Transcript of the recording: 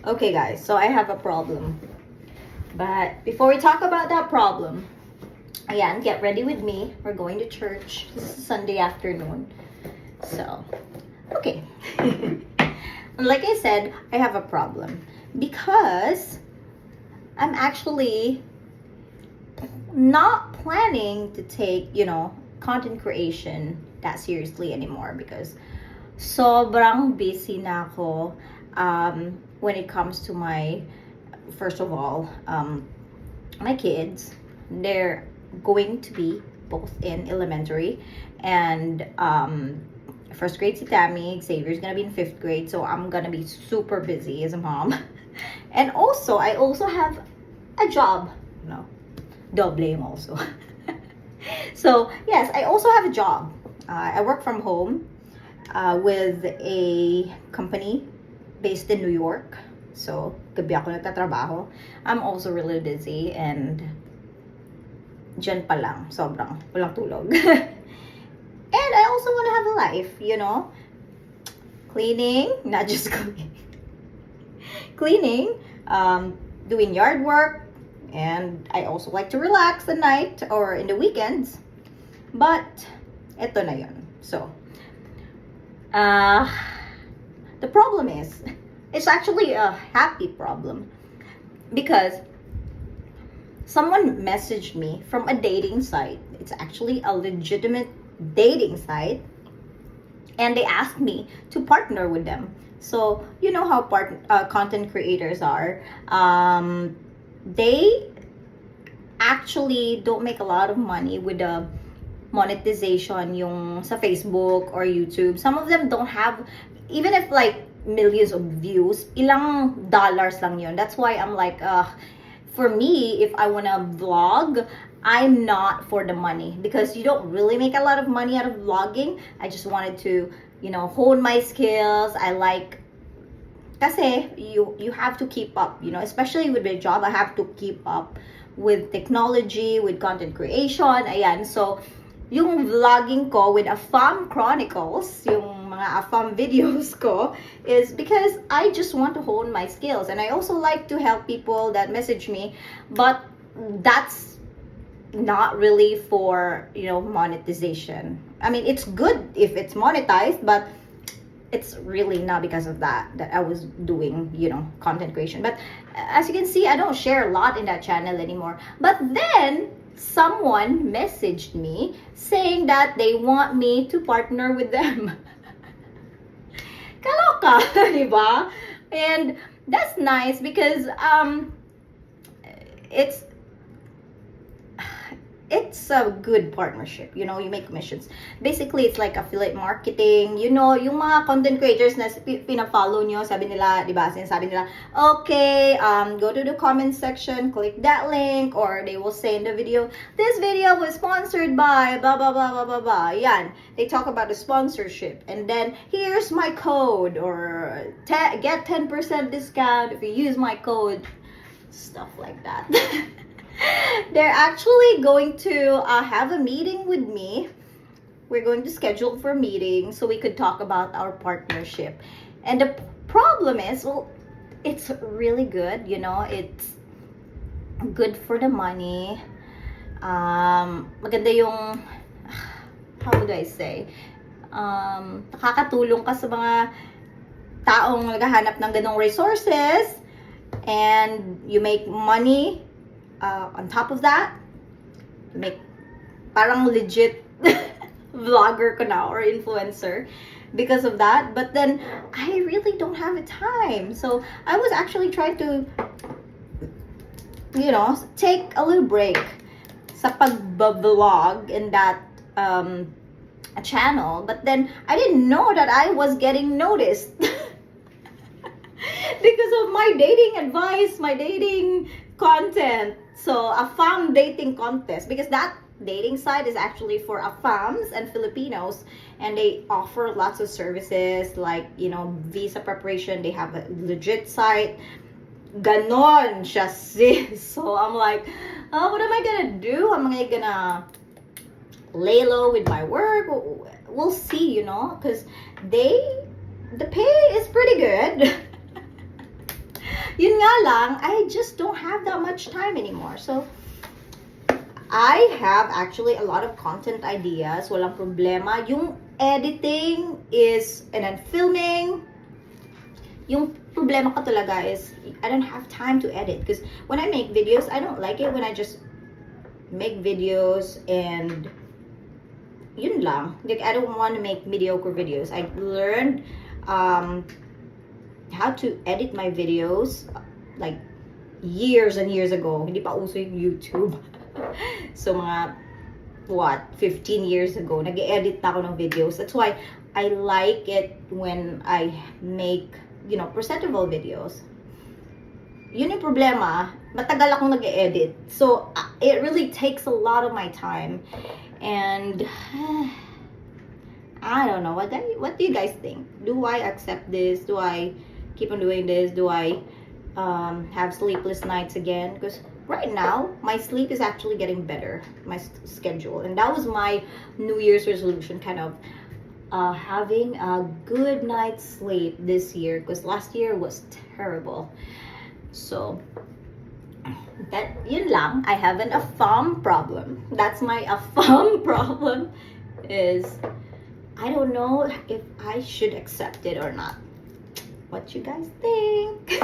Okay, guys, so I have a problem. But before we talk about that problem, ayan, get ready with me. We're going to church. This is Sunday afternoon. So, okay. Like I said, I have a problem because I'm actually not planning to take, content creation that seriously anymore because sobrang busy na ako when it comes to first of all, my kids. They're going to be both in elementary and first grade si Tammy, Xavier's gonna be in fifth grade, so I'm gonna be super busy as a mom. And also, I also have a job, doble also. So yes, I also have a job. I work from home with a company based in New York. So, gabi ako nagtatrabaho. I'm also really busy and dyan pa lang, sobrang walang tulog. And I also want to have a life, cleaning, not just cleaning, doing yard work, and I also like to relax at night or in the weekends. But, eto na yun. So, the problem is, it's actually a happy problem because someone messaged me from a dating site. It's actually a legitimate dating site, and they asked me to partner with them. So you know how content creators are. They actually don't make a lot of money with the monetization yung sa Facebook or YouTube. Some of them don't have, even if like millions of views, ilang dollars lang yun. That's why I'm like, for me, if I wanna vlog, I'm not for the money because you don't really make a lot of money out of vlogging. I just wanted to, hone my skills. I like, kasi you have to keep up, especially with my job, I have to keep up with technology, with content creation, ayan. So, yung vlogging ko with Afam Chronicles, yung mga Afam videos ko, is because I just want to hone my skills. And I also like to help people that message me, but that's not really for, monetization. I mean, it's good if it's monetized, but it's really not because of that I was doing, content creation. But as you can see, I don't share a lot in that channel anymore. But then, someone messaged me saying that they want me to partner with them. Kaloka, diba? And that's nice because it's a good partnership. You make commissions. Basically, it's like affiliate marketing. Yung mga content creators na pina-follow nyo, sabi nila, diba, sinasabi nila, okay, go to the comment section, click that link, or they will say in the video, this video was sponsored by blah, blah, blah, blah, blah, blah. Yan. They talk about the sponsorship. And then, here's my code, or get 10% discount if you use my code. Stuff like that. They're actually going to have a meeting with me. We're going to schedule for a meeting so we could talk about our partnership. And the problem is, well, it's really good, it's good for the money. Maganda yung, how would I say, nakakatulong ka sa mga taong naghahanap ng ganong resources, and you make money. On top of that, make parang legit vlogger ko na or influencer because of that. But then I really don't have the time. So I was actually trying to, take a little break sa pag-vlog in that channel. But then I didn't know that I was getting noticed because of my dating advice, my dating content. So, a fam dating contest, because that dating site is actually for AFAMs and Filipinos, and they offer lots of services like, visa preparation. They have a legit site. Ganon siya, sis. So, I'm like, what am I gonna do? Am I gonna lay low with my work? We'll see, because the pay is pretty good. Yun nga lang, I just don't have that much time anymore. So, I have actually a lot of content ideas. Walang problema. Yung editing is, and then filming, yung problema ko talaga is, I don't have time to edit. Because when I make videos, I don't like it when I just make videos and yun lang. Like, I don't want to make mediocre videos. I learned how to edit my videos like years and years ago. Hindi pa uso yung YouTube. So, mga, 15 years ago, nag-edit na ako ng videos. That's why I like it when I make, presentable videos. Yun yung problema, matagal akong nag-edit. So, it really takes a lot of my time. And, I don't know, what do you guys think? Do I accept this? Do I keep on doing this? Do I have sleepless nights again? Because right now, my sleep is actually getting better, my schedule. And that was my New Year's resolution, kind of having a good night's sleep this year, because last year was terrible. So, yun lang. I have a thumb problem. That's my thumb problem is, I don't know if I should accept it or not. What you guys think?